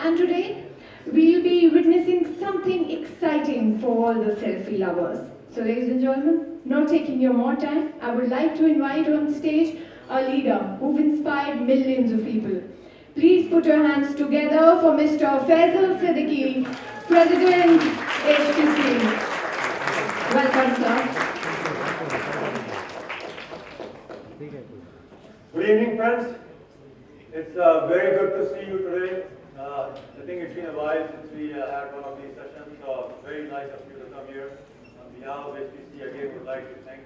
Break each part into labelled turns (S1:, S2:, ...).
S1: And today, we'll be witnessing something exciting for all the selfie lovers. So ladies and gentlemen, not taking your more time, I would like to invite on stage a leader who've inspired millions of people. Please put your hands together for Mr. Faisal Siddiqui, President HTC. Welcome, sir.
S2: Good evening, friends. It's very good to see you today. I think it's been a while since we had one of these sessions, so very nice of you to come here. On behalf of HTC, again, would like to thank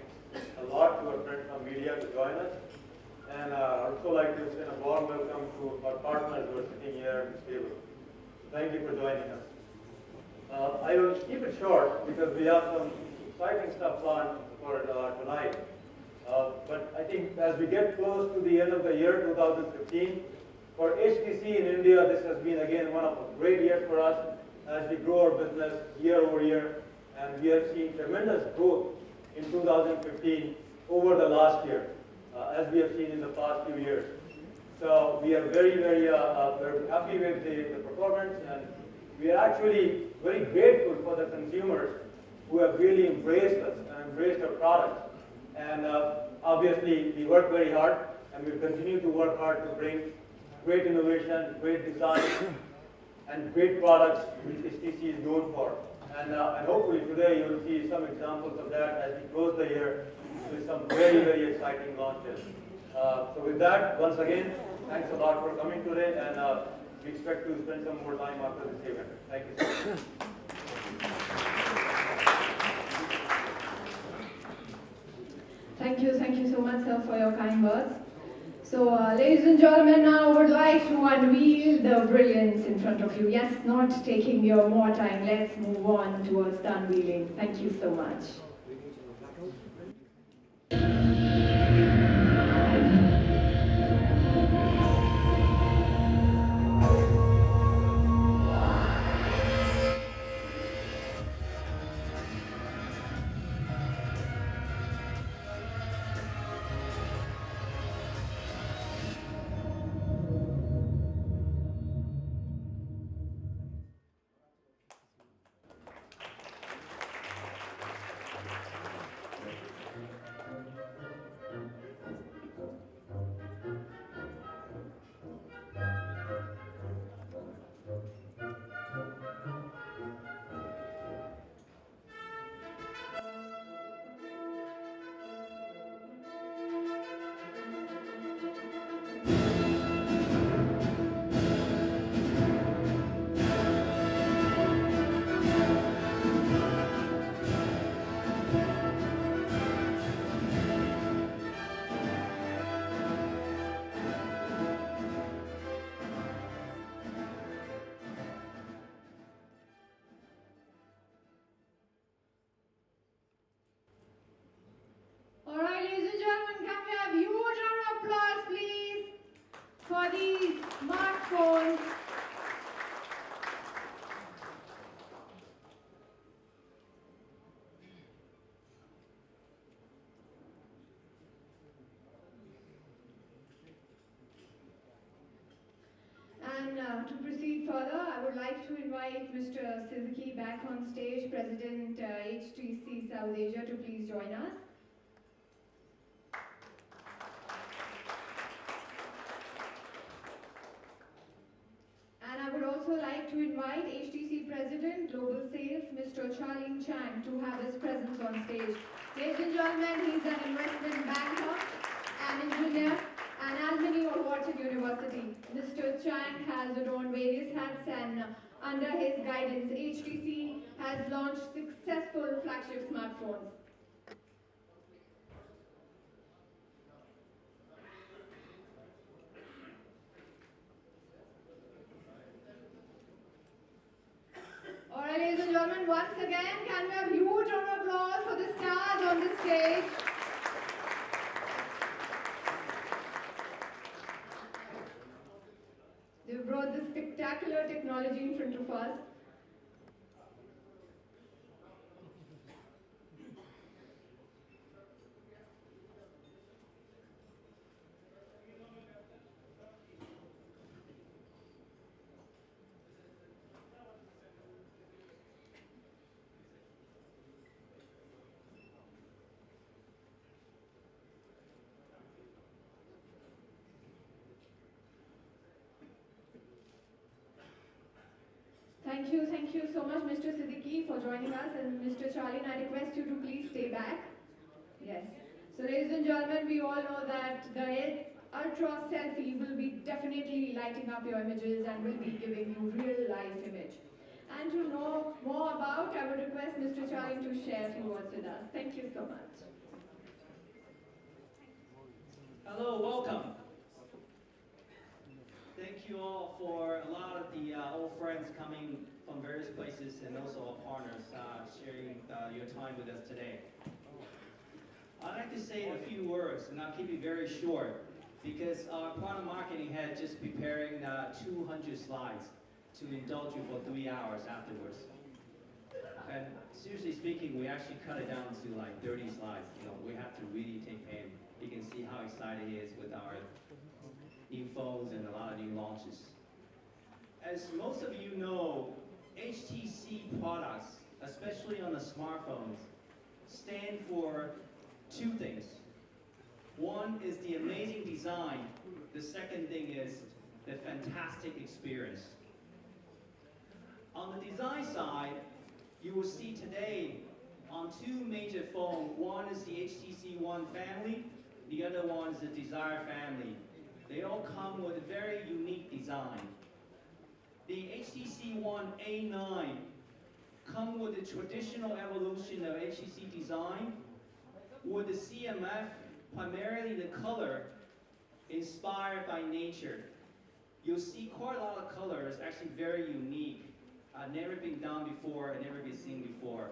S2: a lot to our friends from media to join us. And I'd also like to extend a warm welcome to our partners who are sitting here at this table. Thank you for joining us. I will keep it short because we have some exciting stuff planned for tonight. But I think as we get close to the end of the year 2015, for HTC in India, this has been again one of a great years for us as we grow our business year over year. And we have seen tremendous growth in 2015 over the last year, as we have seen in the past few years. So we are very happy with the performance, and we are actually very grateful for the consumers who have really embraced us and embraced our products. And obviously, we work very hard, and we continue to work hard to bring great innovation, great design, and great products which HTC is known for. And hopefully today you will see some examples of that as we close the year with some very exciting launches. So with that, once again, thanks a lot for coming today, and we expect to spend some more time after this event. Thank you so much.
S1: Thank you so much, sir, for your kind words. So, ladies and gentlemen, now I would like to unveil the brilliance in front of you. Yes, not taking your more time. Let's move on towards the unveiling. Thank you so much. Alright, ladies and gentlemen, can we have huge round of applause, please, for these smartphones. And to proceed further, I would like to invite Mr. Siddiqui back on stage, President HTC South Asia, to please join us. And I would also like to invite HTC President Global Sales, Mr. Charlie Chang, to have his presence on stage. Ladies and gentlemen, he's an investment banker, an engineer, and alumni of Wharton University. Mr. Chang has adorned various hats, and under his guidance, HTC has launched successful flagship smartphones. Alright, ladies and gentlemen, once again, can we have huge round of applause for the stars on the stage? They brought this spectacular technology in front of us. Thank you so much, Mr. Siddiqui, for joining us. And Mr. Charlene, I request you to please stay back. Yes. So, ladies and gentlemen, we all know that the Ultra Selfie will be definitely lighting up your images and will be giving you real life image. And to know more about, I would request Mr. Charlene to share a few words with us. Thank you so much.
S3: Hello, welcome. Thank you all for a lot of the old friends coming from various places and also our partners sharing your time with us today. I'd like to say a few words, and I'll keep it very short, because our product marketing head just preparing 200 slides to indulge you for 3 hours afterwards. And seriously speaking, we actually cut it down to like 30 slides. You know, we have to really take in. You can see how excited he is with our new phones and a lot of new launches. As most of you know, HTC products, especially on the smartphones, stand for two things. One is the amazing design. The second thing is the fantastic experience. On the design side, you will see today on two major phones. One is the HTC One family, the other one is the Desire family. They all come with a very unique design. The HTC One A9 come with the traditional evolution of HTC design, with the CMF, primarily the color, inspired by nature. You'll see quite a lot of colors, actually very unique, never been done before and never been seen before.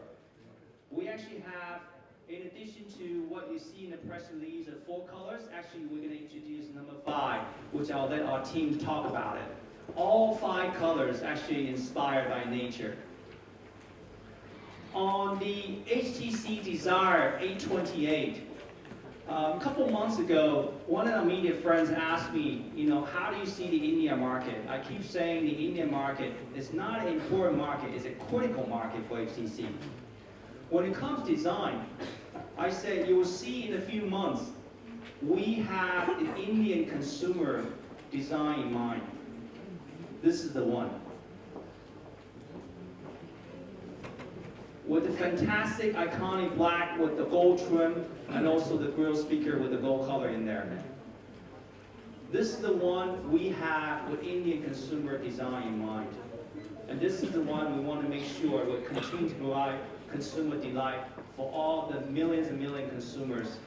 S3: We actually have, in addition to what you see in the press release of 4 colors, actually we're going to introduce number 5, which I'll let our team talk about it. All 5 colors actually inspired by nature. On the HTC Desire 828, a couple months ago, one of our media friends asked me, how do you see the India market? I keep saying the India market is not an important market, it's a critical market for HTC. When it comes to design, I said you will see in a few months, we have an Indian consumer design in mind. This is the one. With the fantastic iconic black with the gold trim and also the grill speaker with the gold color in there. This is the one we have with Indian consumer design in mind. And this is the one we want to make sure will continue to provide consumer delight for all the millions and millions of consumers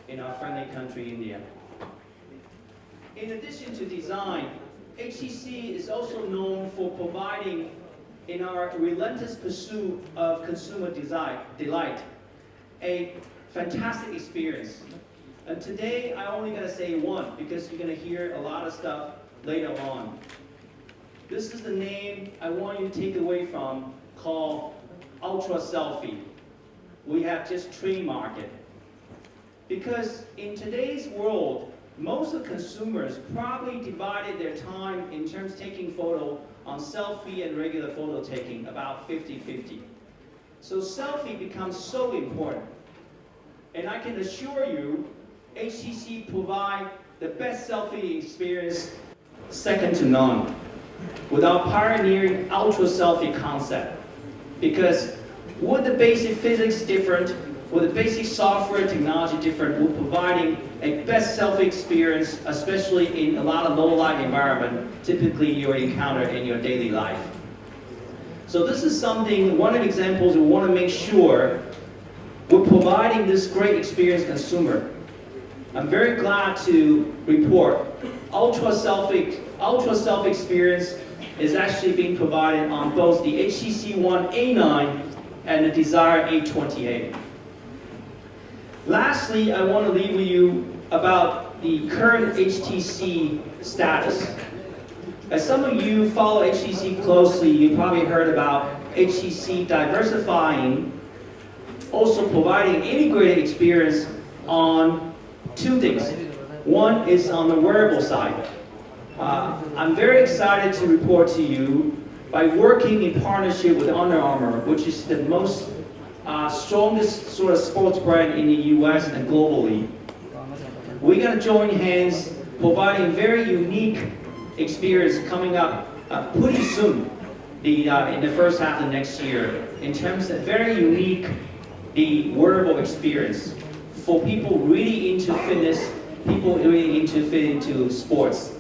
S3: in our friendly country, India. In addition to design, HTC is also known for providing, in our relentless pursuit of consumer delight, a fantastic experience. And today, I'm only going to say one, because you're going to hear a lot of stuff later on. This is the name I want you to take away from, called Ultra Selfie. We have just trademarked it. Because in today's world, most of the consumers probably divided their time in terms of taking photo on selfie and regular photo taking, about 50-50. So selfie becomes so important. And I can assure you, HTC provide the best selfie experience second to none, with our pioneering ultra selfie concept. Because with the basic physics different, with the basic software technology different, we're providing a best selfie experience, especially in a lot of low light environment, typically you encounter in your daily life. So this is something, one of the examples we want to make sure we're providing this great experience to consumer. I'm very glad to report ultra selfie experience is actually being provided on both the HTC One A9 and the Desire 828. Lastly, I want to leave with you about the current HTC status. As some of you follow HTC closely, you probably heard about HTC diversifying, also providing integrated experience on 2 things. One is on the wearable side. I'm very excited to report to you, by working in partnership with Under Armour, which is the most strongest sort of sports brand in the US and globally, we're going to join hands, providing very unique experience coming up pretty soon. in the first half of next year in terms of very unique the wearable experience for people really into fitness, people really into fit into sports.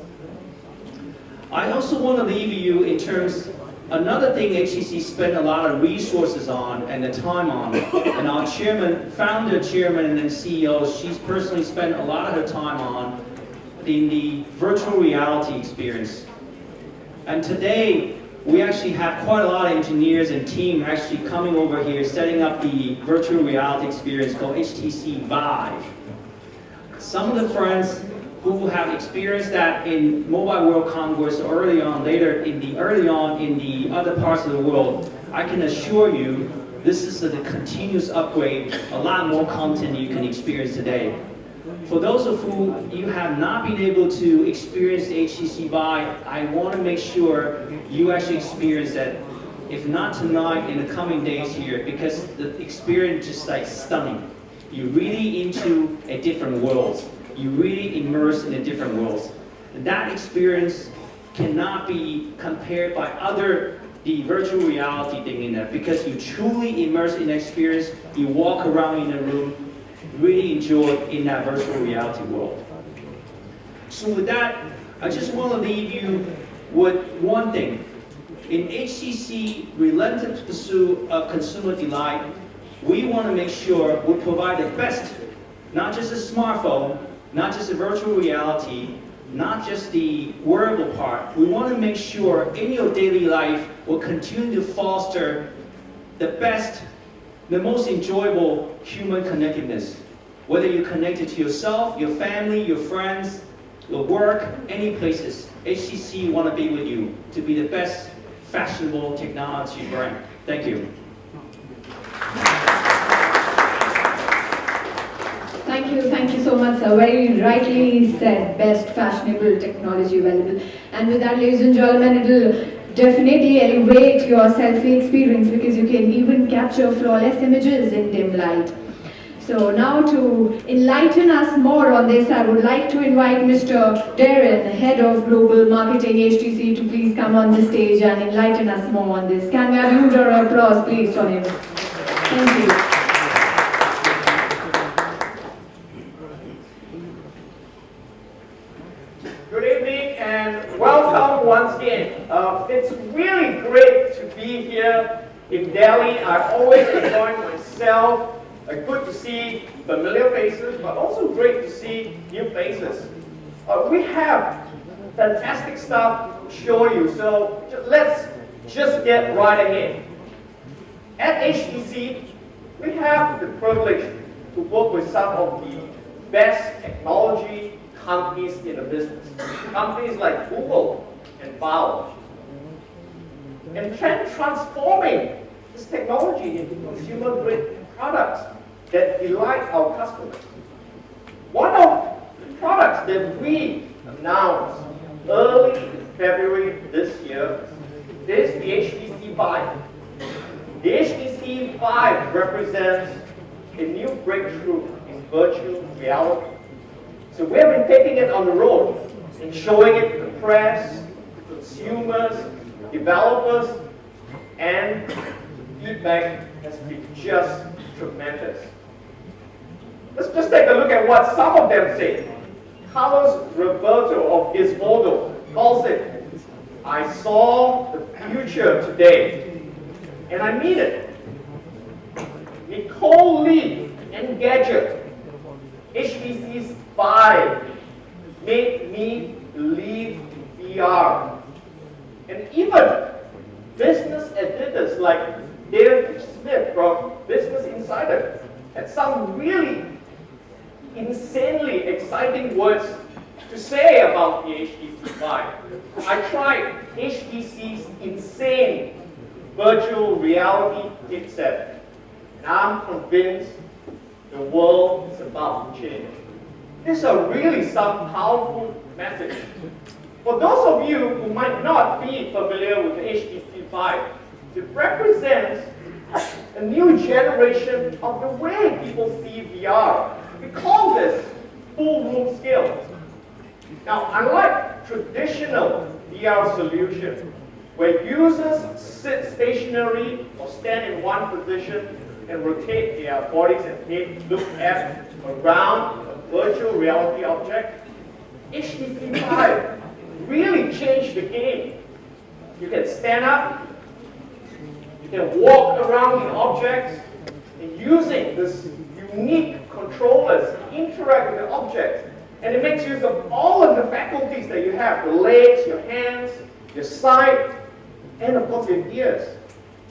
S3: I also want to leave you in terms, another thing HTC spent a lot of resources on and the time on, and our founder, chairman, and then CEO, she's personally spent a lot of her time on in the virtual reality experience. And today, we actually have quite a lot of engineers and team actually coming over here, setting up the virtual reality experience called HTC Vive. Some of the friends who have experienced that in Mobile World Congress or early on in the other parts of the world, I can assure you this is a continuous upgrade, a lot more content you can experience today. For those of you have not been able to experience the HTC Vive, I want to make sure you actually experience that, if not tonight, in the coming days here, because the experience is just like stunning. You're really into a different world. You really immerse in a different world. That experience cannot be compared by the virtual reality thing in there, because you truly immerse in the experience, you walk around in the room, really enjoy in that virtual reality world. So with that, I just want to leave you with one thing. In HTC relentless pursuit of consumer delight, we want to make sure we provide the best, not just a smartphone, not just a virtual reality, not just the wearable part. We want to make sure in your daily life will continue to foster the best, the most enjoyable human connectedness. Whether you're connected to yourself, your family, your friends, your work, any places, HTC want to be with you to be the best fashionable technology brand. Thank you.
S1: Thank you so much, sir. Very rightly said, best fashionable technology available. And with that, ladies and gentlemen, it will definitely elevate your selfie experience, because you can even capture flawless images in dim light. So now to enlighten us more on this, I would like to invite Mr. Darren, Head of Global Marketing HTC, to please come on the stage and enlighten us more on this. Can we have a huge round of applause, please, for him? Thank you.
S4: Good evening and welcome once again. It's really great to be here in Delhi. I always enjoy myself. Good to see familiar faces, but also great to see new faces. We have fantastic stuff to show you, so let's just get right ahead. At HTC, we have the privilege to work with some of the best technology companies in the business. Companies like Google and Valve. And transforming this technology into consumer-grade products that delight our customers. One of the products that we announced early in February this year is the HTC Vive. The HTC Vive represents a new breakthrough in virtual reality. So we have been taking it on the road and showing it to the press, to consumers, developers, and feedback has been just tremendous. Let's just take a look at what some of them say. Carlos Roberto of Gizmodo calls it, "I saw the future today, and I mean it." Nicole Lee, Engadget, HTC's Vive made me believe in VR. And even business editors like David Smith from Business Insider had some really insanely exciting words to say about the HTC Vive. I tried HTC's insane virtual reality headset, and I'm convinced the world is about to change. These are really some powerful messages. For those of you who might not be familiar with the HTC Vive, it represents a new generation of the way people see VR. We call this full room scale. Now, unlike traditional VR solutions, where users sit stationary or stand in one position and rotate their bodies and head, look at around a virtual reality object. HTC Vive really changed the game. You can stand up, you can walk around the objects, and using this unique controllers, interact with the objects. And it makes use of all of the faculties that you have, the legs, your hands, your sight, and of course your ears.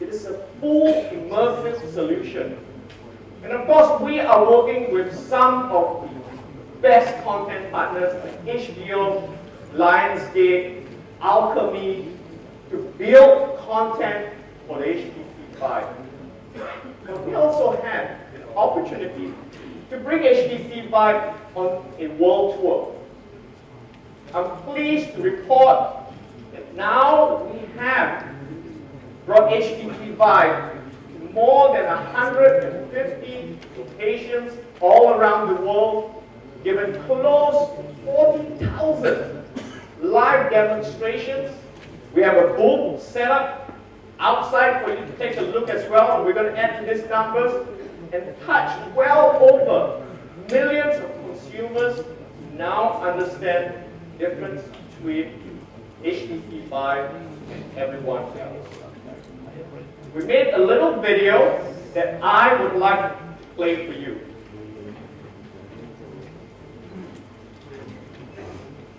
S4: It is a full immersive solution. And of course, we are working with some of the best content partners like HBO, Lionsgate, Alchemy, to build content for the HTC Vive. But we also had an opportunity to bring HTC Vive on a world tour. I'm pleased to report that now we have brought HTC Vive to more than 150 locations all around the world, given close to 40,000 live demonstrations. We have a booth set up outside for you to take a look as well. We're going to add to these numbers and touch well over millions of consumers now understand the difference between HTC Vive and everyone else. We made a little video that I would like to play for you.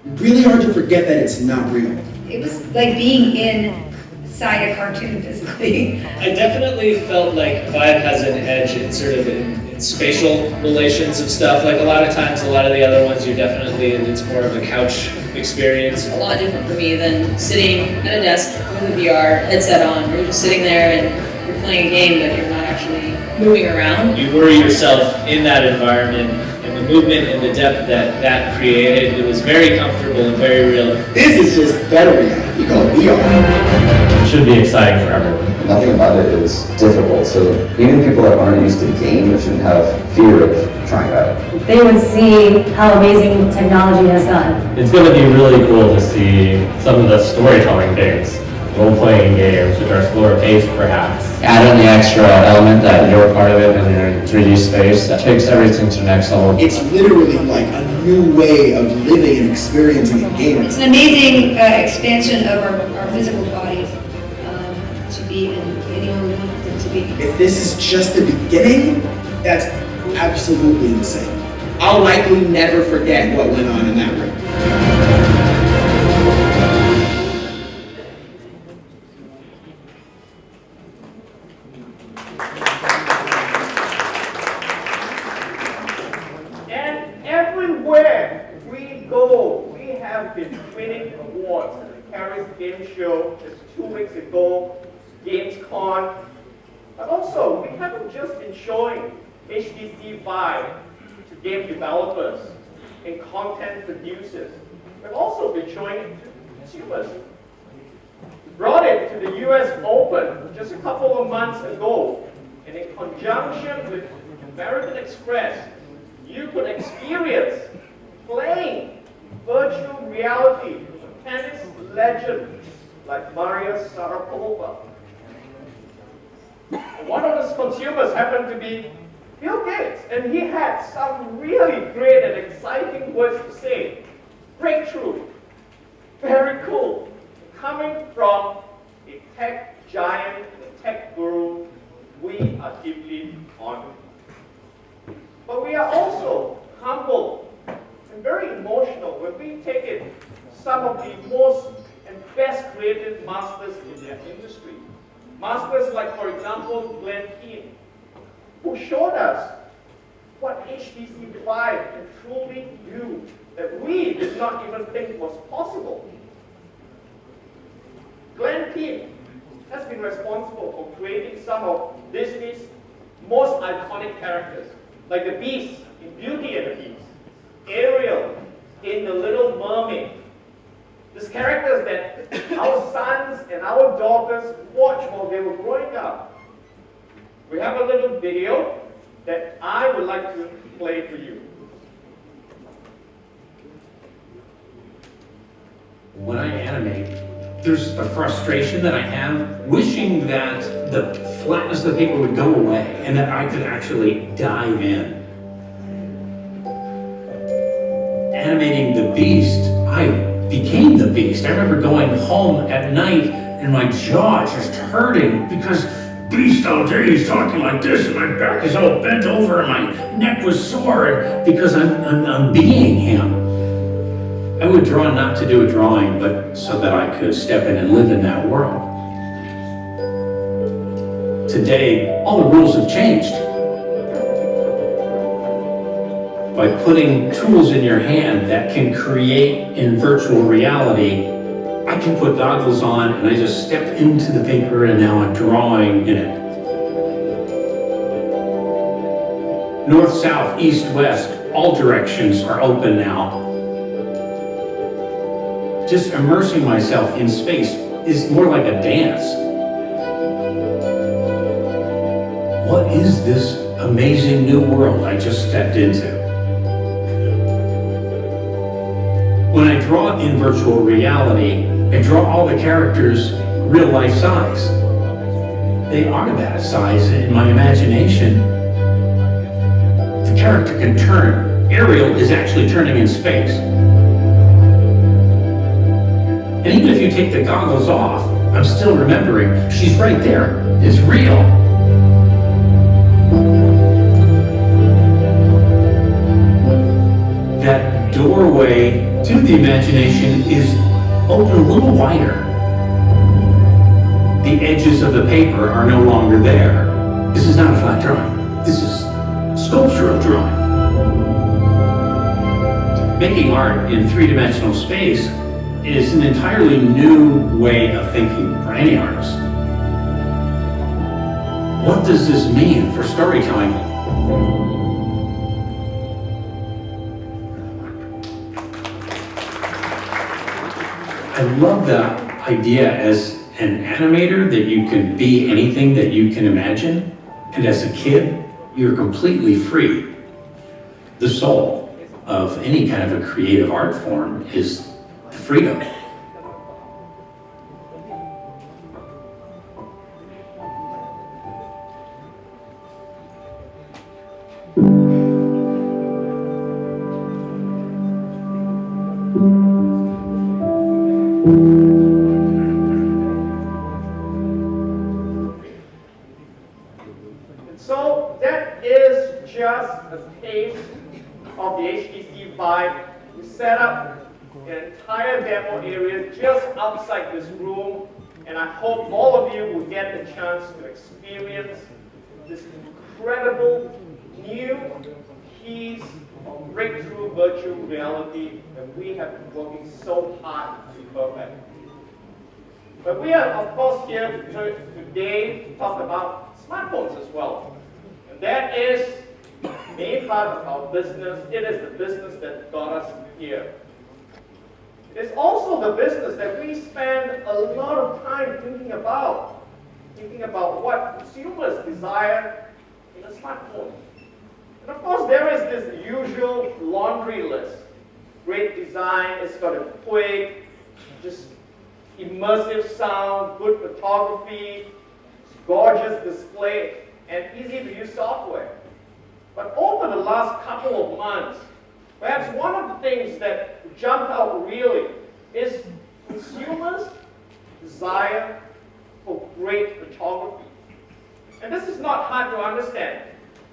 S5: Really hard to forget that it's not real.
S6: It was like being inside a cartoon physically.
S7: I definitely felt like Vive has an edge in sort of in spatial relations of stuff. Like a lot of times, a lot of the other ones, it's more of a couch experience.
S8: A lot different for me than sitting at a desk with a VR headset on. You're just sitting there and you're playing a game, but you're not actually moving around.
S7: You worry yourself in that environment, and the movement and the depth that created, it was very comfortable and very real.
S5: This is just better reality. You call it VR.
S9: It should be exciting for everyone.
S10: Nothing about it is difficult, so even people that aren't used to games shouldn't have fear of trying it out.
S11: They would see how amazing technology has gotten.
S9: It's going to be really cool to see some of the storytelling things, role-playing games, which are slower paced perhaps.
S10: Add in the extra element that you're part of it and you're in 3D space, that takes everything to the next level.
S5: It's literally like a new way of living and experiencing a game.
S6: It's an amazing expansion of our physical bodies to be in anywhere we want them to be.
S5: If this is just the beginning, that's absolutely insane. I'll likely never forget what went on in that room.
S4: And everywhere we go, we have been winning awards. The Paris Game Show just 2 weeks ago, Gamescom. But also, we haven't just been showing HTC Vive to game developers and content producers. We've also been showing it to consumers. We brought it to the US Open just a couple of months ago. And in conjunction with American Express, you could experience playing virtual reality with a tennis legend like Maria Sharapova. One of those consumers happened to be Bill Gates, and he had some really great and exciting words to say. Breakthrough, very cool, coming from a tech giant, a tech guru. We are deeply honored. But we are also humbled and very emotional when we take in some of the most and best creative masters in their industry. Masters like, for example, Glenn Keane, who showed us what HTC Vive can truly do that we did not even think was possible. Glenn Keane has been responsible for creating some of Disney's most iconic characters, like the Beast in Beauty and the Beast, Ariel in The Little Mermaid. These characters that our sons and our daughters watched while they were growing up. We have a little video that I would like to play for you.
S12: When I animate, there's a frustration that I have, wishing that the flatness of the paper would go away and that I could actually dive in. Animating the Beast, I became the Beast. I remember going home at night and my jaw just hurting because Beast all day he's talking like this and my back is all bent over and my neck was sore because I'm being him. I would draw not to do a drawing, but so that I could step in and live in that world. Today, all the rules have changed. By putting tools in your hand that can create in virtual reality, I can put goggles on and I just step into the paper and now I'm drawing in it. North, south, east, west, all directions are open now. Just immersing myself in space is more like a dance. What is this amazing new world I just stepped into? When I draw in virtual reality, I draw all the characters real life size. They are that size in my imagination. The character can turn. Ariel is actually turning in space. And even if you take the goggles off, I'm still remembering she's right there. It's real. That doorway to the imagination is open a little wider. The edges of the paper are no longer there. This is not a flat drawing. This is sculptural drawing. Making art in three-dimensional space is an entirely new way of thinking for any artist. What does this mean for storytelling? I love the idea as an animator that you can be anything that you can imagine. And as a kid, you're completely free. The soul of any kind of a creative art form is freedom.
S4: And so that is just a taste of the HTC Vive. We set up an entire demo area just outside this room, and I hope all of you will get the chance to experience this incredible new piece of breakthrough virtual reality that we have been working so hard to perfect. But we are, of course, here today to talk about smartphones as well. And that is the main part of our business. It is the business that got us here. It's also the business that we spend a lot of time thinking about what consumers desire in a smartphone. And of course, there is this usual laundry list. Great design, it's got a quick, just immersive sound, good photography, gorgeous display, and easy to use software. But over the last couple of months, perhaps one of the things that jumped out really is consumers' desire for great photography. And this is not hard to understand.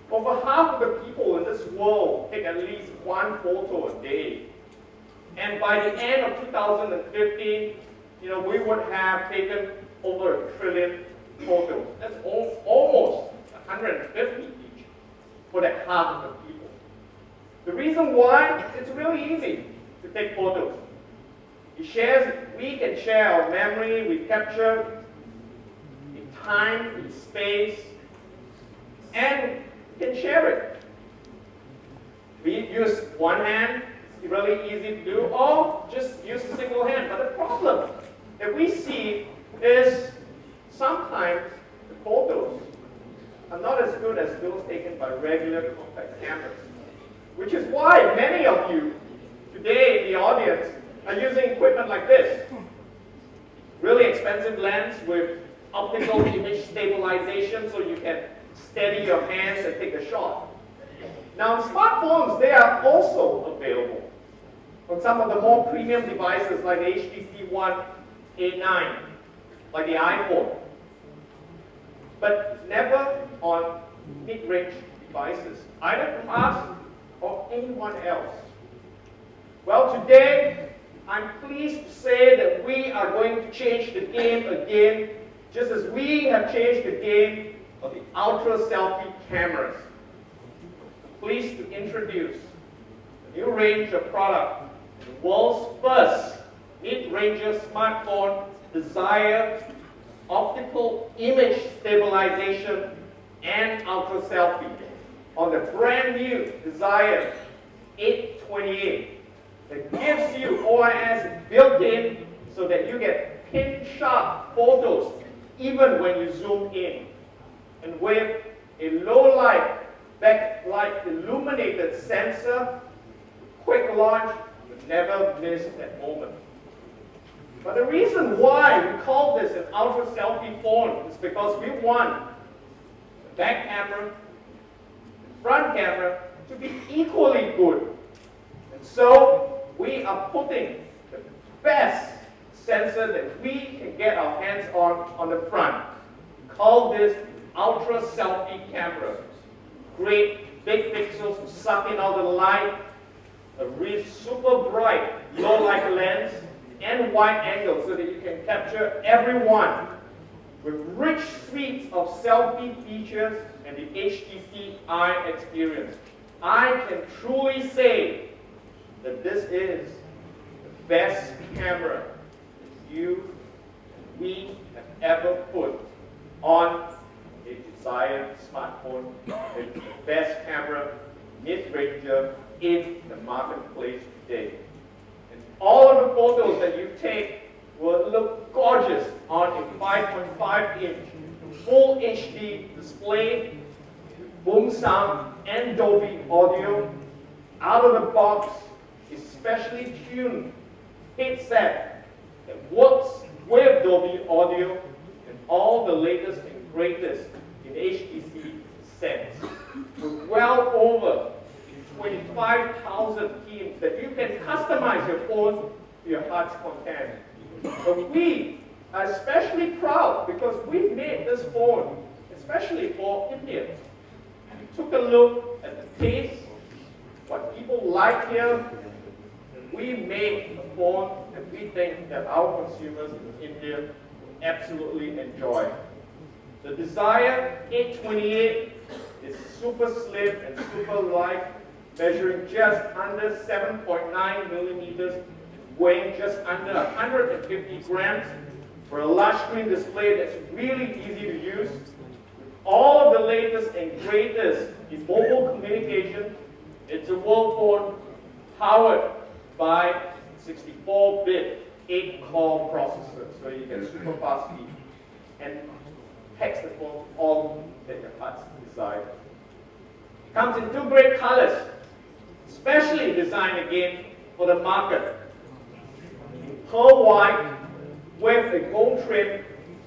S4: Over half of the people in this world take at least one photo a day. And by the end of 2015, we would have taken over 1 trillion photos. That's almost 150 each for that half of the people. The reason why, it's really easy to take photos. We can share our memory, we capture in time, in space, and we can share it. We use one hand, it's really easy to do, or just use a single hand. But the problem that we see is sometimes the photos are not as good as those taken by regular compact cameras. Which is why many of you today in the audience are using equipment like this. really expensive lens with optical image stabilization so you can steady your hands and take a shot. Now, smartphones, they are also available on some of the more premium devices like the HTC One A9, like the iPhone, but never on mid-range devices, either from us or anyone else. Well, today, I'm pleased to say that we are going to change the game again, just as we have changed the game of the ultra selfie cameras. Pleased to introduce a new range of product, the world's first mid-range smartphone, Desire optical image stabilization and ultra selfie on the brand new Desire 828 that gives you OIS built in so that you get pin-sharp photos even when you zoom in. And with a low-light backlight illuminated sensor, quick launch, you never miss that moment. But the reason why we call this an ultra selfie phone is because we want the back camera, the front camera to be equally good. And so we are putting the best sensor that we can get our hands on the front. We call this ultra selfie camera. Great big pixels to suck in all the light, a really super bright low light lens, and wide angle so that you can capture everyone with rich suites of selfie features and the HTC Eye experience. I can truly say that this is the best camera that we have ever put on a Desire smartphone. It's the best camera mid-ranger in the marketplace today. And all of the photos that you take will look gorgeous on a 5.5-inch full HD display, boom sound and Dolby audio, out of the box, a specially tuned headset that works with Dolby audio and all the latest and greatest in HTC sets, with well over 25,000 themes that you can customize your phone to your heart's content. But we are especially proud because we made this phone especially for India. We took a look at the taste, what people like here, and we made a phone that we think that our consumers in India absolutely enjoy. The Desire 828 is super slim and super light, measuring just under 7.9 millimeters, weighing just under 150 grams, for a large screen display that's really easy to use. All of the latest and greatest in mobile communication. It's a world phone powered by 64-bit 8-core processor, so you get super fast speed and text the phone all that your heart's desire. It comes in 2 great colors, specially designed again for the market. Pearl white with a gold trim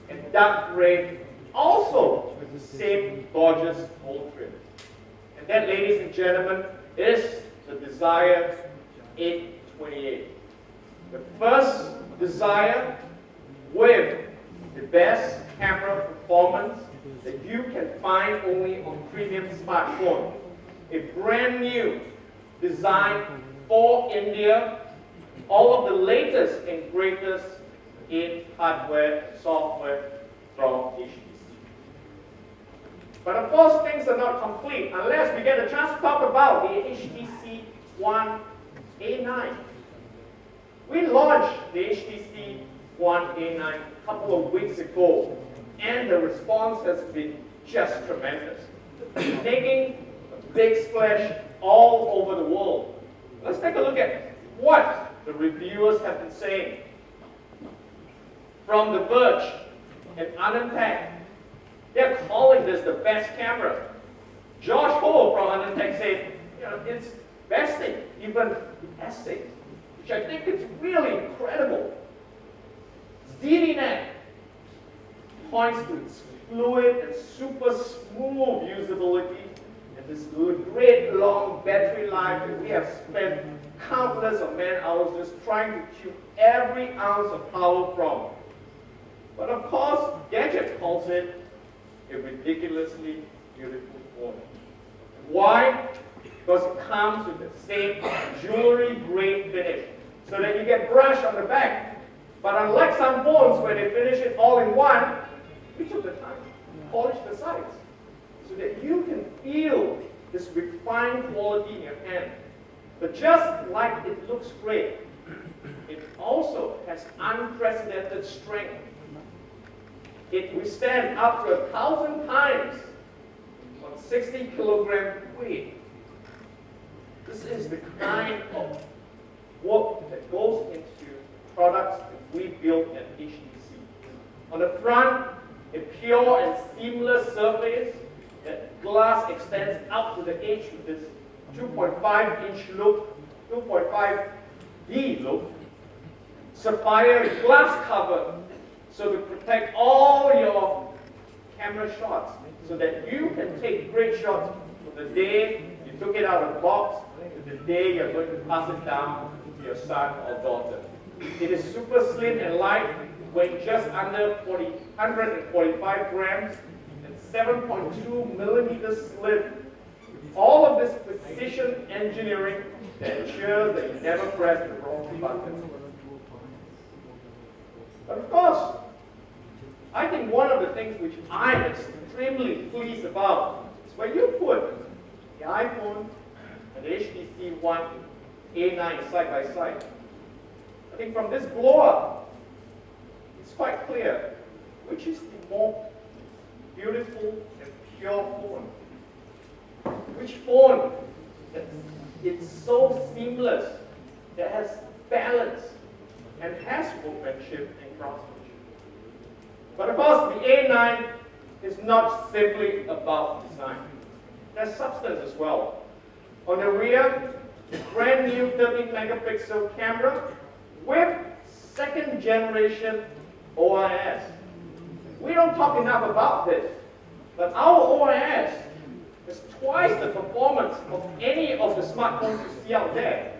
S4: and dark gray, also with the same gorgeous gold trim. And that, ladies and gentlemen, is the Desire 828. The first Desire with the best camera performance that you can find only on premium smartphone. A brand new design for India, all of the latest and greatest in hardware, software from HTC. But of course, things are not complete unless we get a chance to talk about the HTC One A9. We launched the HTC One A9 a couple of weeks ago, and the response has been just tremendous, making a big splash all over the world. Let's take a look at what the reviewers have been saying. From The Verge and Ununtapped, they're calling this the best camera. Josh Ho from Ununtapped said, it's besting even the S6, which I think is really incredible. ZDNet points to its fluid and super smooth usability and this great long battery life that we have spent countless of man hours just trying to tune every ounce of power from. But of course, Gadget calls it a ridiculously beautiful phone. Why? Because it comes with the same jewelry-grade finish, so that you get brush on the back. But unlike some phones where they finish it all in one, we took the time to polish the sides, so that you can feel this refined quality in your hand. But just like it looks great, it also has unprecedented strength. It withstands up to 1,000 times on 60 kilogram weight. This is the kind of work that goes into products that we built at HTC. On the front, a pure and seamless surface. That glass extends out to the edge with this 2.5-inch look, 2.5D look. Sapphire glass cover, so to protect all your camera shots, so that you can take great shots from the day you took it out of the box to the day you're going to pass it down to your son or daughter. It is super slim and light, weighing just under 145 grams, and 7.2 millimeters slim. All of this precision engineering that ensures that you never press the wrong button. But of course, I think one of the things which I'm extremely pleased about is when you put the iPhone and the HTC One A9 side by side. I think from this blow up, it's quite clear which is the more beautiful and pure phone. Which phone that it's so seamless, that has balance, and has workmanship and craftsmanship. But of course, the A9 is not simply about design. There's substance as well. On the rear, brand new 13 megapixel camera with second generation OIS. We don't talk enough about this, but our OIS is twice the performance of any of the smartphones you see out there.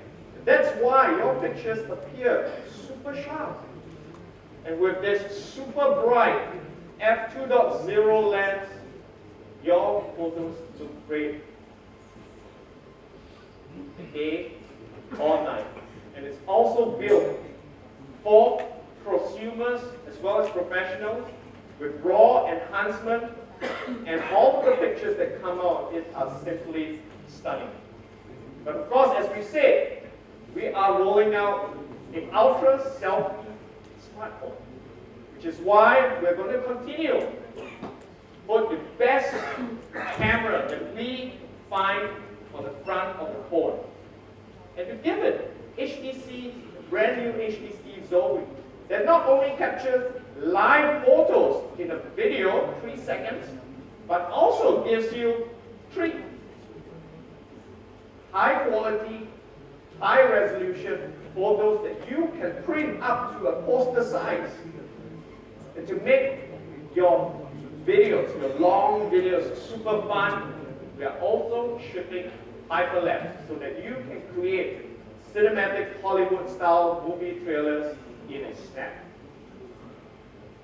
S4: That's why your pictures appear super sharp. And with this super bright f2.0 lens, your photos look great day or night. And it's also built for prosumers as well as professionals with raw enhancement, and all the pictures that come out of it are simply stunning. But of course, as we said, we are rolling out an ultra selfie smartphone, which is why we're going to continue to put the best camera that we find on the front of the phone. And to give it HTC, brand new HTC Zoe, that not only captures live photos in a video, 3 seconds, but also gives you 3 high quality, high resolution photos that you can print up to a poster size. And to make your videos, your long videos super fun, we are also shipping hyperlapse so that you can create cinematic Hollywood style movie trailers in a snap.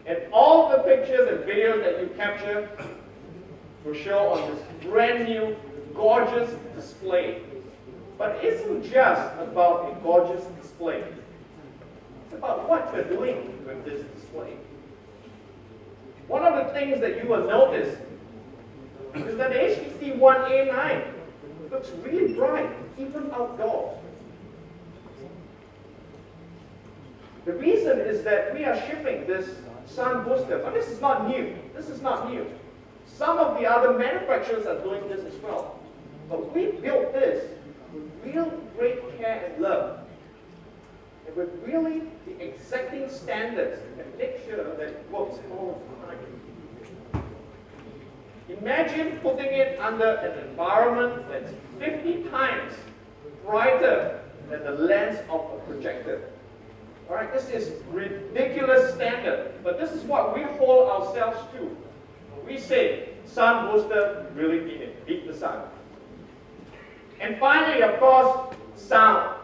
S4: And all the pictures and videos that you capture will show on this brand new, gorgeous display. But it isn't just about a gorgeous display. It's about what you're doing with this display. One of the things that you will notice is that the HTC One A9 looks really bright, even outdoors. The reason is that we are shipping this sun booster, but this is not new. This is not new. Some of the other manufacturers are doing this as well. But we built this with real great care and love, and with really the exacting standards that make sure that it works all the time. Imagine putting it under an environment that's 50 times brighter than the lens of a projector. All right, this is ridiculous standard, but this is what we hold ourselves to. We say, sun booster, really beat the sun. And finally, of course, sound.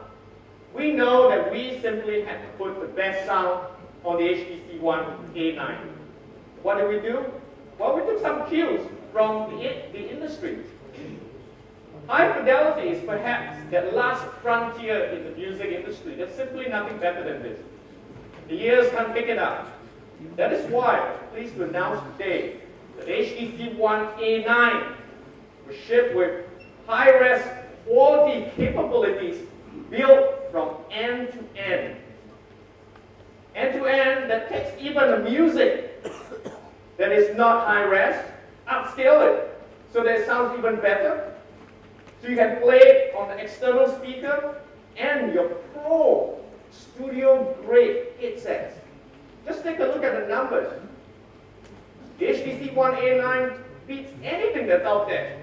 S4: We know that we simply had to put the best sound on the HTC One A9. What did we do? Well, we took some cues from the industry. High fidelity is perhaps that last frontier in the music industry. There's simply nothing better than this. The years can't pick it up. That is why I'm pleased to announce today that HTC One A9 will ship with high-res quality capabilities built from end to end. End to end that takes even the music that is not high-res, upscale it so that it sounds even better. So you can play it on the external speaker and your pro studio-grade headsets. Just take a look at the numbers. The HTC One A9 beats anything that's out there.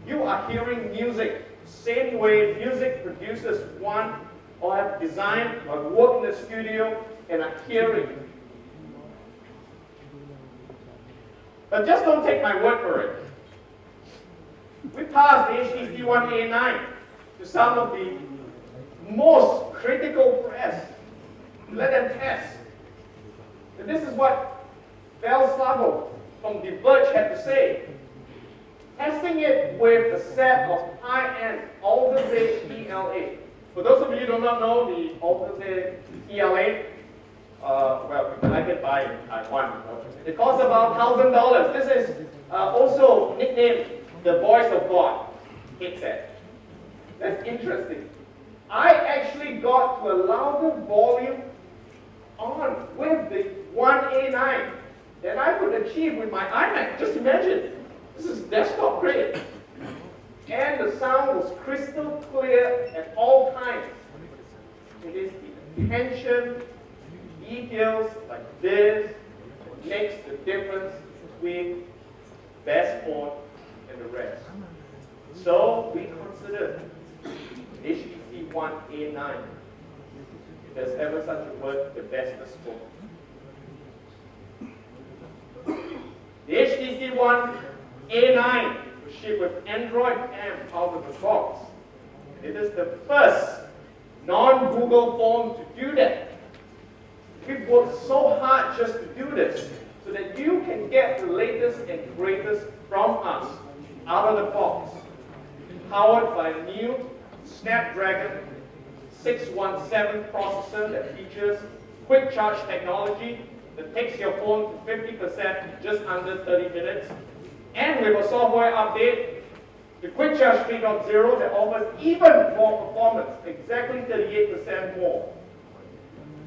S4: You are hearing music same way music producers want or have designed or work in the studio and are hearing. But just don't take my word for it. We passed the HTC One A9 to some of the most critical press. Let them test. And this is what Bel Savo from The Verge had to say. Testing it with a set of high-end Alder-based ELA. For those of you who do not know the Alder-based ELA, well, I can buy it in Taiwan. It costs about $1,000. This is also nicknamed the Voice of God headset. That's interesting. I actually got to a louder volume on with the One A9 than I could achieve with my iMac. Just imagine. This is desktop grade. And the sound was crystal clear at all times. It is the attention, details like this that makes the difference between best phone and the rest. So we consider HTC One A9, if there's ever such a word, the bestest phone. The HTC One A9 was shipped with Android M out of the box. It is the first non-Google phone to do that. We've worked so hard just to do this, so that you can get the latest and greatest from us out of the box. Powered by a new Snapdragon 617 processor that features quick charge technology that takes your phone to 50% in just under 30 minutes. And with a software update, the Quick Charge 3.0 that offers even more performance, exactly 38% more.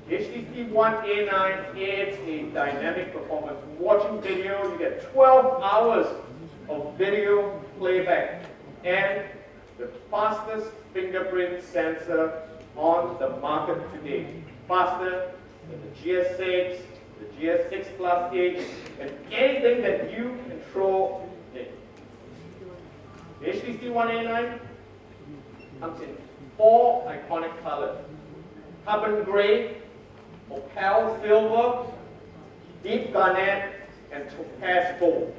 S4: The HTC One A9 adds a dynamic performance. Watching video, you get 12 hours of video playback and the fastest fingerprint sensor on the market today. Faster than the GS6, the GS6 Plus 8, and anything that you control it. The HTC One A9 comes in 4 iconic colors: carbon gray, opal silver, deep garnet, and topaz gold.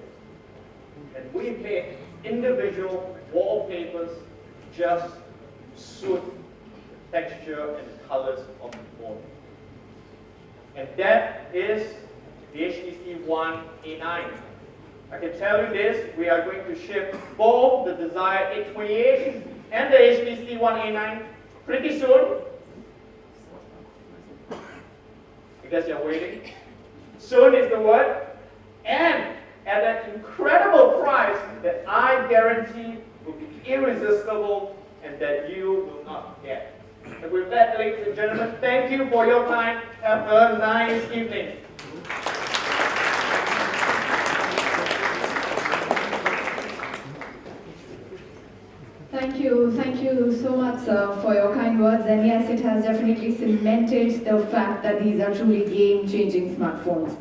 S4: And we made individual wallpapers just to suit the texture and the colors of the phone. And that is the HTC One A9. I can tell you this, we are going to ship both the Desire 828 and the HTC One A9 pretty soon. Because you're waiting. Soon is the word. And at an incredible price that I guarantee will be irresistible and that you will not get. And with that, ladies and gentlemen, thank you for your time. Have a nice evening.
S1: Thank you so much, sir, for your kind words. And yes, it has definitely cemented the fact that these are truly game-changing smartphones.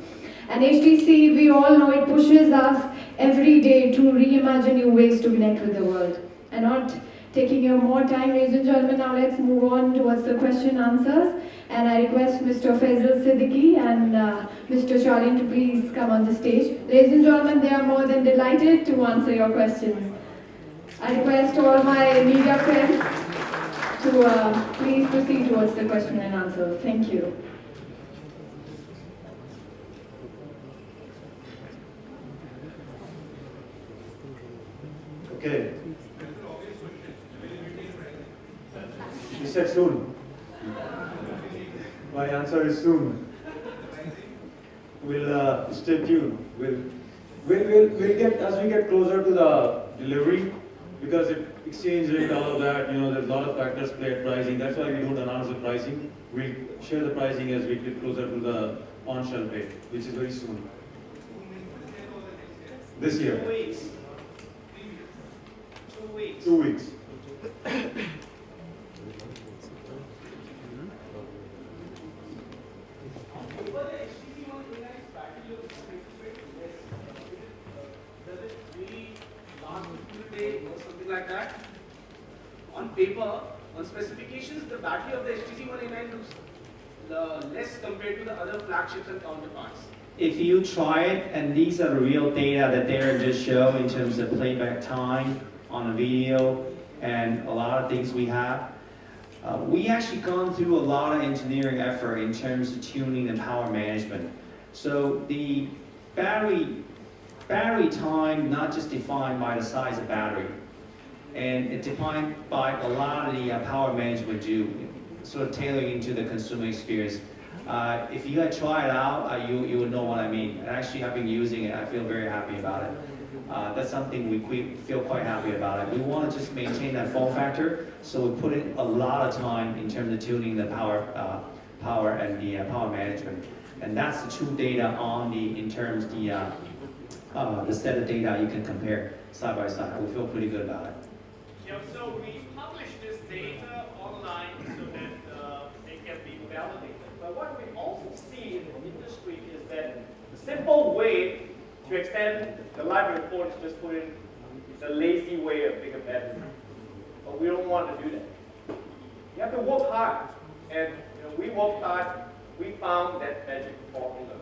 S1: And HTC, we all know it pushes us every day to reimagine new ways to connect with the world. And not taking your more time, ladies and gentlemen. Now let's move on towards the question answers. And I request Mr. Faisal Siddiqui and Mr. Charlene to please come on the stage. Ladies and gentlemen, they are more than delighted to answer your questions. I request all my media friends to please proceed towards the question and answers. Thank you.
S2: Okay. You said soon. My answer is soon. We'll stay tuned. We'll get, as we get closer to the delivery, because exchange rate, all of that, there's a lot of factors play at pricing. That's why we don't announce the pricing. We'll share the pricing as we get closer to the on-shelf date, which is very soon. This year.
S4: 2 weeks. 2 weeks.
S2: 2 weeks.
S13: Or something like that. On paper, on specifications, the battery of the HTC One A9 looks less compared to the other flagships and counterparts.
S3: If you try it, and these are the real data that Darren just showed in terms of playback time on a video and a lot of things we have, we actually gone through a lot of engineering effort in terms of tuning and power management. So the battery time not just defined by the size of battery, and it's defined by a lot of the power management do, sort of tailoring into the consumer experience. If you had tried it out, you would know what I mean. And actually, I've been using it. I feel very happy about it. That's something we feel quite happy about it. We want to just maintain that form factor, so we put in a lot of time in terms of tuning the power and the power management. And that's the true data on in terms the set of data you can compare side by side. We feel pretty good about it.
S4: Yeah, so we publish this data online so that it can be validated. But what we also see in the industry is that the simple way to extend the live report is just put in the lazy way of bigger battery. But we don't want to do that. You have to work hard. And we worked hard. We found that magic formula.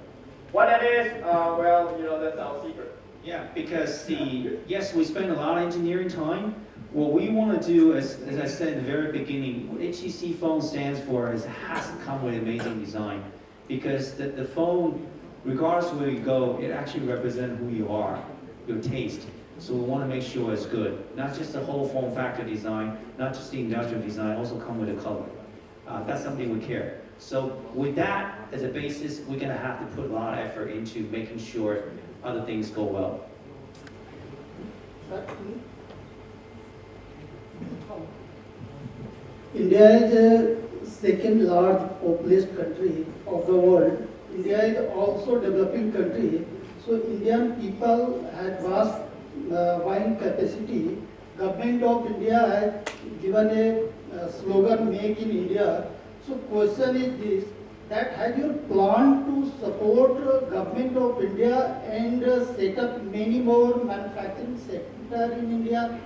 S4: What that is, well, that's our secret.
S3: Yeah, because yes, we spend a lot of engineering time. What we want to do, as I said in the very beginning, what HTC phone stands for is it has to come with amazing design. Because the phone, regardless of where you go, it actually represents who you are, your taste. So we want to make sure it's good. Not just the whole form factor design, not just the industrial design, also come with a color. That's something we care. So with that as a basis, we're going to have to put a lot of effort into making sure other things go well.
S14: India is the second large populous country of the world. India is also developing country. So Indian people have vast buying capacity. Government of India has given a slogan, Make in India. So question is this, that has your plan to support government of India and set up many more manufacturing sector in India?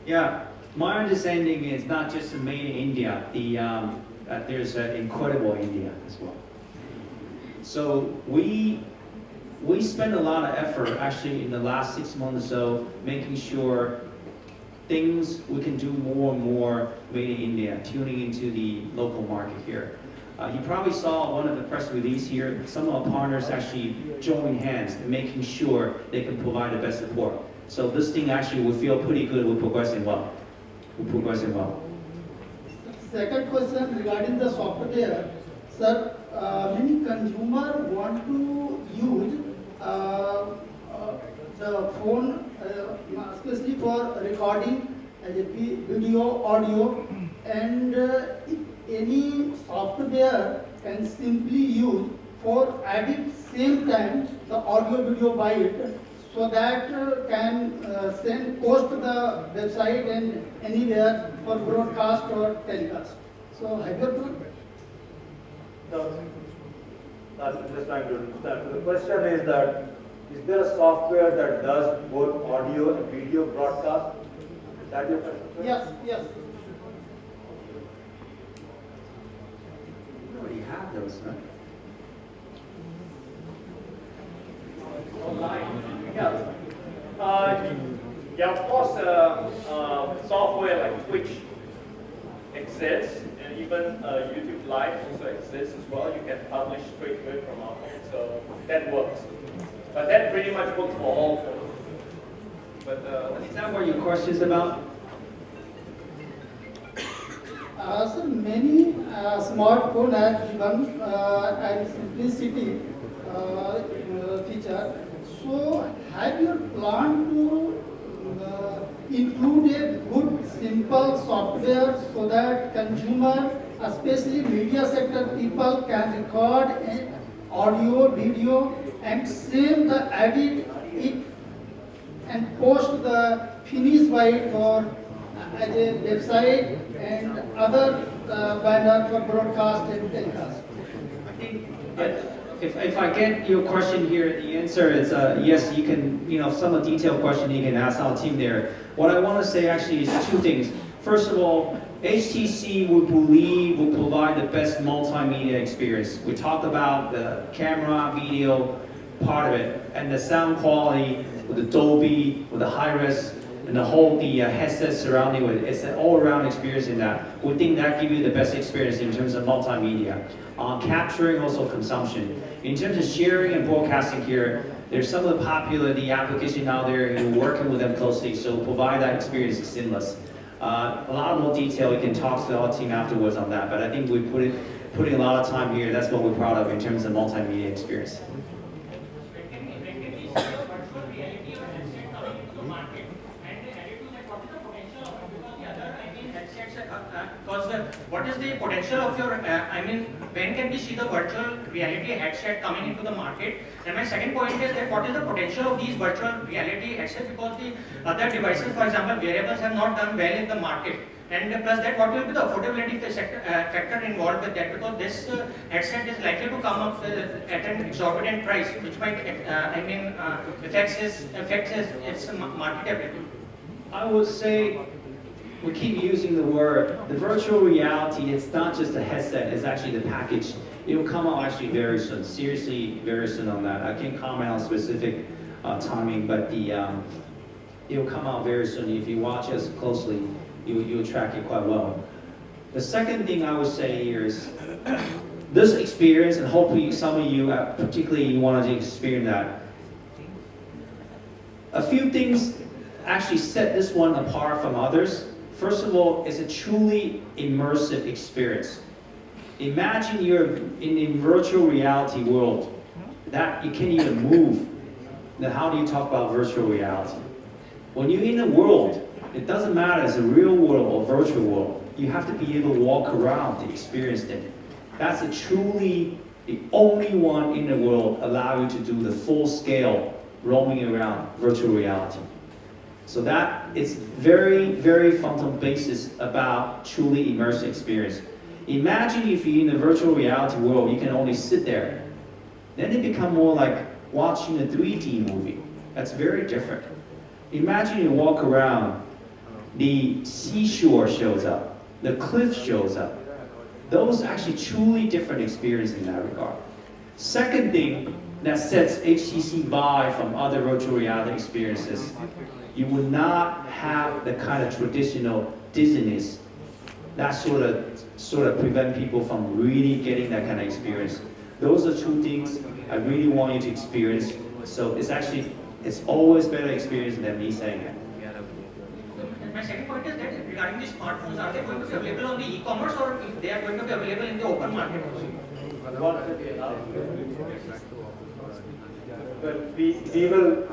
S3: Yeah, my understanding is not just made in India, there's an incredible India as well. So we spend a lot of effort actually in the last 6 months or so making sure things we can do more and more made in India, tuning into the local market here. You probably saw one of the press release here. Some of our partners actually joined hands and making sure they can provide the best support. So this thing actually we feel pretty good. We're progressing well.
S14: Second question regarding the software. Sir, many consumers want to use the phone, especially for recording as a video, audio, and if any software can simply use for edit same time the audio video byte, so that can post to the website and anywhere for broadcast or telecast. So have you done?
S2: No, I'm just trying to understand. So the question is that, is there a software that does both audio and video broadcast? Is that your question, sir?
S14: Yes, yes.
S3: You already have those, right?
S4: Yeah. Yeah, of course, software like Twitch exists, and even YouTube Live also exists as well. You can publish straight away from our phone, so that works. But that pretty much works for all phones. But
S3: Is that what your question is about?
S14: So many smartphone have given and simplicity feature. So have you planned to include a good simple software so that consumer, especially media sector people, can record audio, video, and save the edit it and post the finished file for as a website and other banner for broadcast and telecast?
S3: If I get your question here, the answer is yes, you can, some of the detailed question you can ask our team there. What I want to say actually is two things. First of all, HTC, we believe, will provide the best multimedia experience. We talked about the camera, video, part of it, and the sound quality with the Dolby, with the high-res, and the headset surrounding with it. It's an all-around experience in that. We think that gives you the best experience in terms of multimedia. Capturing also consumption. In terms of sharing and broadcasting here, there's some of the popular application out there, and we're working with them closely, so provide that experience is seamless. A lot more detail, you can talk to our team afterwards on that, but I think we putting a lot of time here. That's what we're proud of in terms of multimedia experience.
S15: What is the potential of your, when can we see the virtual reality headset coming into the market? And my second point is that what is the potential of these virtual reality headsets, because the other devices, for example, wearables have not done well in the market. And plus that, what will be the affordability factor involved with that? Because this headset is likely to come up at an exorbitant price, which might, affect its marketability.
S3: I would say, we keep using the word, the virtual reality, it's not just a headset, it's actually the package. It will come out actually very soon, seriously very soon on that. I can't comment on specific timing, but it will come out very soon. If you watch us closely, you'll track it quite well. The second thing I would say here is, this experience, and hopefully some of you, particularly you want to experience that, a few things actually set this one apart from others. First of all, it's a truly immersive experience. Imagine you're in a virtual reality world that you can't even move. Now, how do you talk about virtual reality? When you're in a world, it doesn't matter if it's a real world or virtual world, you have to be able to walk around to experience it. That's truly the only one in the world allow you to do the full scale roaming around virtual reality. So that is very, very fundamental basis about truly immersive experience. Imagine if you're in a virtual reality world, you can only sit there. Then it becomes more like watching a 3D movie. That's very different. Imagine you walk around, the seashore shows up, the cliff shows up. Those are actually truly different experience in that regard. Second thing that sets HTC Vive from other virtual reality experiences, you will not have the kind of traditional dizziness that sort of prevent people from really getting that kind of experience. Those are two things I really want you to experience. So it's always better experience than me saying it.
S15: My second point is that regarding the smartphones, are they going to be available on the e-commerce, or they are going to be available in the open market also?
S2: But we will,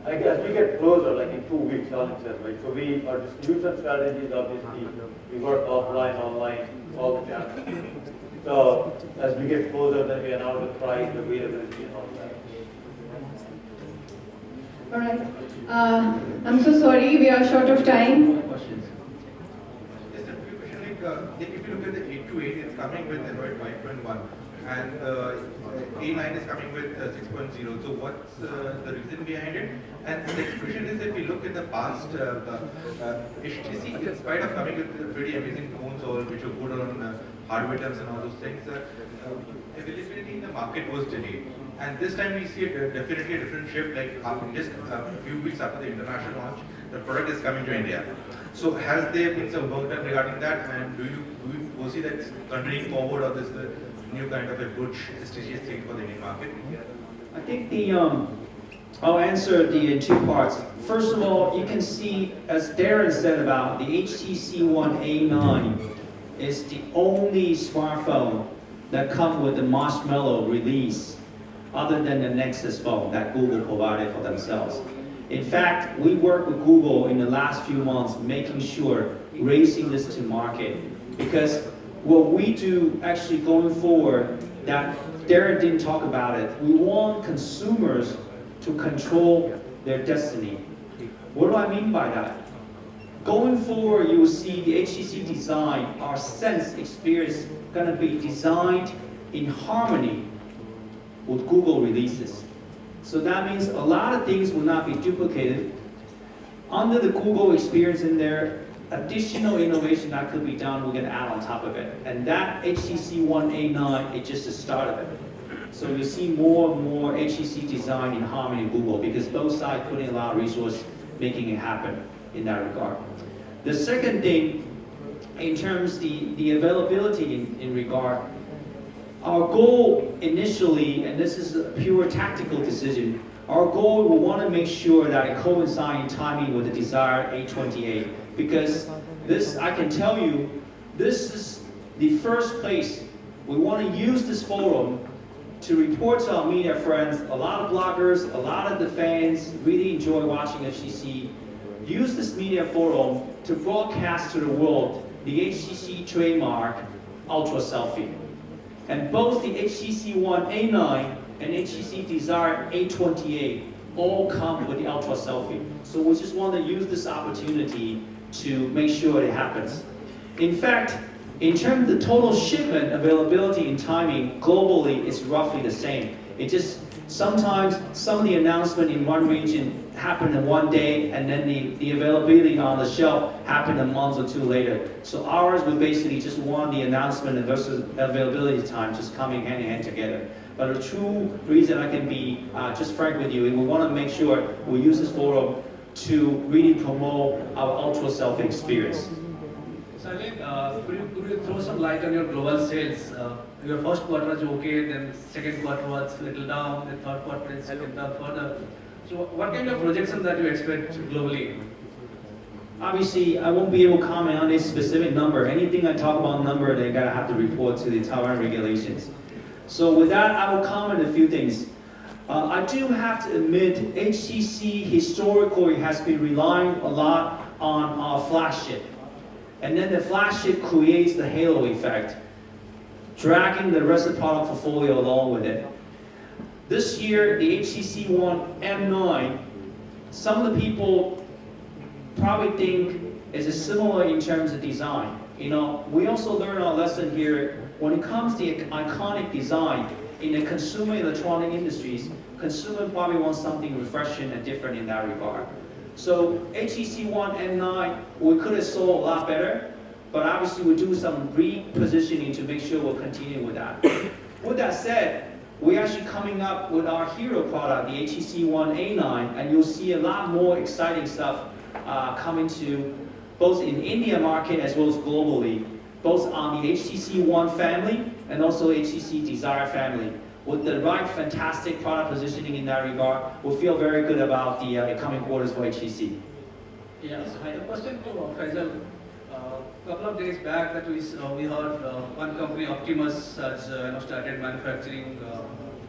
S2: I guess we get closer, like in 2 weeks, Alex said, right? So our distribution strategies, obviously, we work offline, online, all the channels. So as we get closer, then we announce the price, the availability, and all that.
S1: All right. I'm so sorry, we are short of time.
S16: Just a few questions. If you look at the 828, it's coming with Android 5.1. and A9 is coming with 6.0. So what's the reason behind it? And the next question is, if we look in the past, HTC, in spite of coming with pretty amazing phones, all which are good on hardware terms and all those things, availability in the market was delayed. And this time we see definitely a different shift, like just a few weeks after the international launch, the product is coming to India. So has there been some work done regarding that, and do you foresee that continuing forward, or this the new kind of approach HTC is taking for the Indian market?
S3: I think I'll answer in two parts. First of all, you can see, as Darren said about the HTC One A9 is the only smartphone that comes with the Marshmallow release other than the Nexus phone that Google provided for themselves. In fact, we worked with Google in the last few months making sure raising this to market, because what we do actually going forward that Darren didn't talk about it, we want consumers to control their destiny. What do I mean by that? Going forward, you will see the HTC Design, our Sense experience, going to be designed in harmony with Google releases. So that means a lot of things will not be duplicated. Under the Google experience in there, additional innovation that could be done, we're going to add on top of it. And that HTC One A9 is just the start of it. So you see more and more HTC Design in harmony with Google, because both sides putting a lot of resources making it happen in that regard. The second thing, in terms of the availability in regard, our goal initially, and this is a pure tactical decision, our goal, we want to make sure that it coincides in timing with the Desire A28, because this, I can tell you, this is the first place we want to use this forum to report to our media friends. A lot of bloggers, a lot of the fans really enjoy watching HTC. Use this media forum to broadcast to the world the HTC trademark Ultra Selfie. And both the HTC One A9 and HTC Desire A28 all come with the Ultra Selfie. So we just want to use this opportunity to make sure it happens. In fact, in terms of the total shipment availability and timing, globally it's roughly the same. It just, sometimes some of the announcement in one region happen in one day, and then the availability on the shelf happened a month or two later. So ours, we basically just want the announcement versus availability time just coming hand in hand together. But the true reason I can be just frank with you, is we want to make sure we use this forum to really promote our Ultra Selfie experience.
S17: Salin, could you throw some light on your global sales? Your first quarter was okay, then second quarter was a little down, the third quarter is little down further. So what kind of projection that you expect globally?
S3: Obviously, I won't be able to comment on a specific number. Anything I talk about number, they gotta have to report to the Taiwan regulations. So with that, I will comment a few things. I do have to admit, HTC historically has been relying a lot on our flagship. And then the flagship creates the halo effect, dragging the rest of the product portfolio along with it. This year, the HTC One M9, some of the people probably think is similar in terms of design. You know, we also learned our lesson here when it comes to iconic design in the consumer electronic industries. Consumer probably wants something refreshing and different in that regard. So HTC One M9, we could have sold a lot better, but obviously we do some repositioning to make sure we'll continue with that. With that said, we're actually coming up with our hero product, the HTC One A9, and you'll see a lot more exciting stuff coming to both in India market as well as globally, both on the HTC One family and also HTC Desire family. With the right fantastic product positioning in that regard, we feel very good about the coming quarters for HTC.
S17: Yes, I have a question to Faisal. A couple of days back that we heard one company, Optimus, has started manufacturing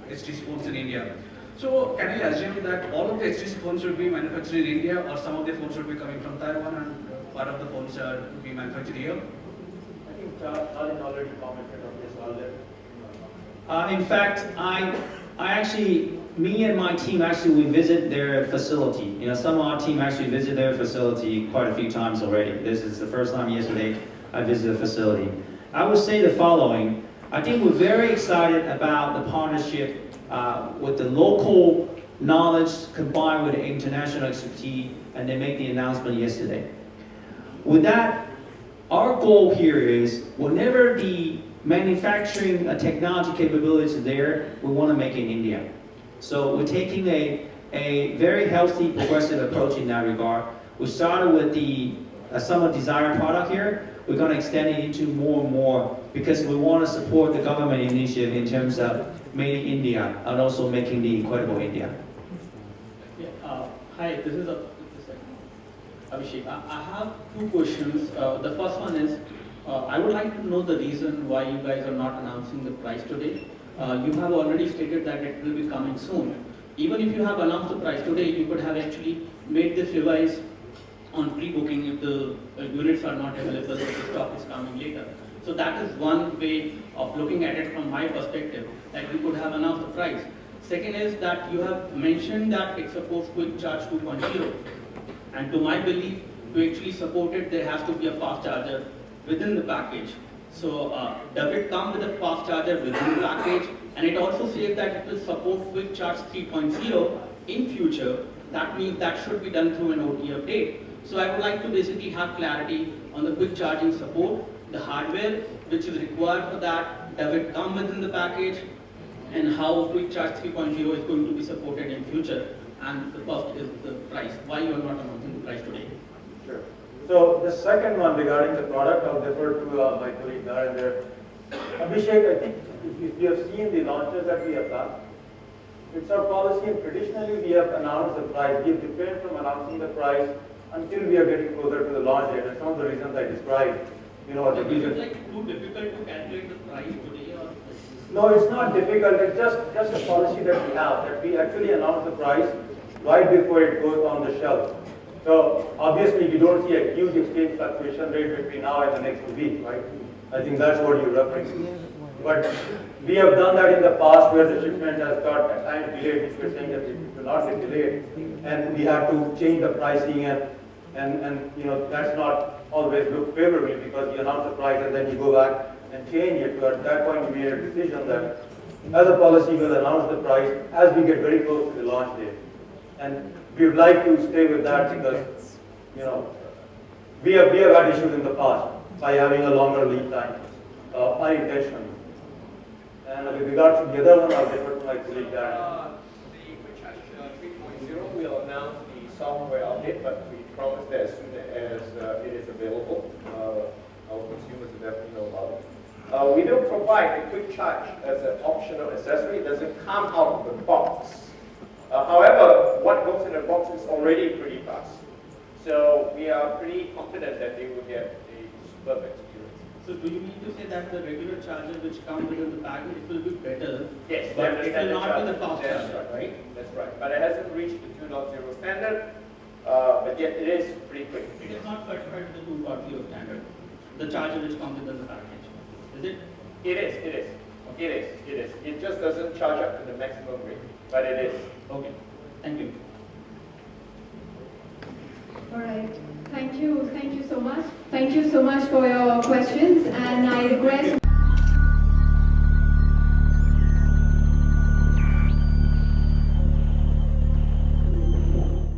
S17: HTC phones in India. So can we assume that all of the HTC phones should be manufactured in India, or some of the phones should be coming from Taiwan and part of the phones are to be manufactured here?
S2: I think Charlie already commented on this earlier.
S3: In fact, I actually, me and my team actually, we visit their facility. You know, some of our team actually visit their facility quite a few times already. This is the first time yesterday I visited the facility. I would say the following. I think we're very excited about the partnership with the local knowledge combined with the international expertise, and they made the announcement yesterday. With that, our goal here is whenever the manufacturing technology capabilities are there, we want to make it in India. So we're taking a very healthy, progressive approach in that regard. We started with the some of Desire product here. We're going to extend it into more and more because we want to support the government initiative in terms of Made in India and also making the incredible India.
S18: Yeah, hi, this is Abhishek. I have two questions. The first one is, I would like to know the reason why you guys are not announcing the price today. You have already stated that it will be coming soon. Even if you have announced the price today, you could have actually made this device on pre-booking if the units are not available, if the stock is coming later. So that is one way of looking at it from my perspective, that you could have announced the price. Second is that you have mentioned that it supports Quick Charge 2.0. And to my belief, to actually support it, there has to be a fast charger within the package. So does it come with a fast charger within the package? And it also says that it will support Quick Charge 3.0 in future. That means that should be done through an OT update. So I would like to basically have clarity on the quick charging support, the hardware which is required for that, does it come within the package, and how Quick Charge 3.0 is going to be supported in future. And the first is the price. Why you are not announcing the price today?
S2: Sure. So the second one regarding the product, I'll defer to my colleague Darren there. Abhishek, I think if you have seen the launches that we have done, it's our policy, and traditionally we have announced the price. We have refrained from announcing the price until we are getting closer to the launch date. And some of the reasons I described,
S18: Is it like too difficult to calculate the price today, or?
S2: No, it's not difficult. It's just a policy that we have, that we actually announce the price right before it goes on the shelf. So obviously we don't see a huge exchange fluctuation rate between now and the next week, right? I think that's what you're referring to. But we have done that in the past where the shipment has got at times delayed, which we're saying that it will not get delayed, and we have to change the pricing, and you know, that's not always look favorably because you announce the price and then you go back and change it. But at that point we made a decision that as a policy we'll announce the price as we get very close to the launch date. And we would like to stay with that because, you know, we have had issues in the past by having a longer lead time, unintentionally. And with regard to the other one, I'll defer to my colleague Darren.
S4: The Quick Charge 3.0 will announce the software update, but we promise that as soon as it is available, our consumers will definitely know about it. We don't provide the Quick Charge as an optional accessory. It doesn't come out of the box. However, what goes in the box is already pretty fast. So we are pretty confident that they will get a superb experience.
S18: So do you mean to say that the regular charger which comes within the package, it will be better,
S4: yes,
S18: but it will not be the fast
S4: That's
S18: charger, right?
S4: That's right. But it hasn't reached the 2.0 standard, but yet it is pretty quick.
S18: It is not certified to the 2.0 standard, the charger which comes within the package, is it?
S4: It is. It just doesn't charge up to the maximum rate, but it is.
S18: Okay, thank you.
S1: All right. Thank you so much. Thank you so much for your questions, and I request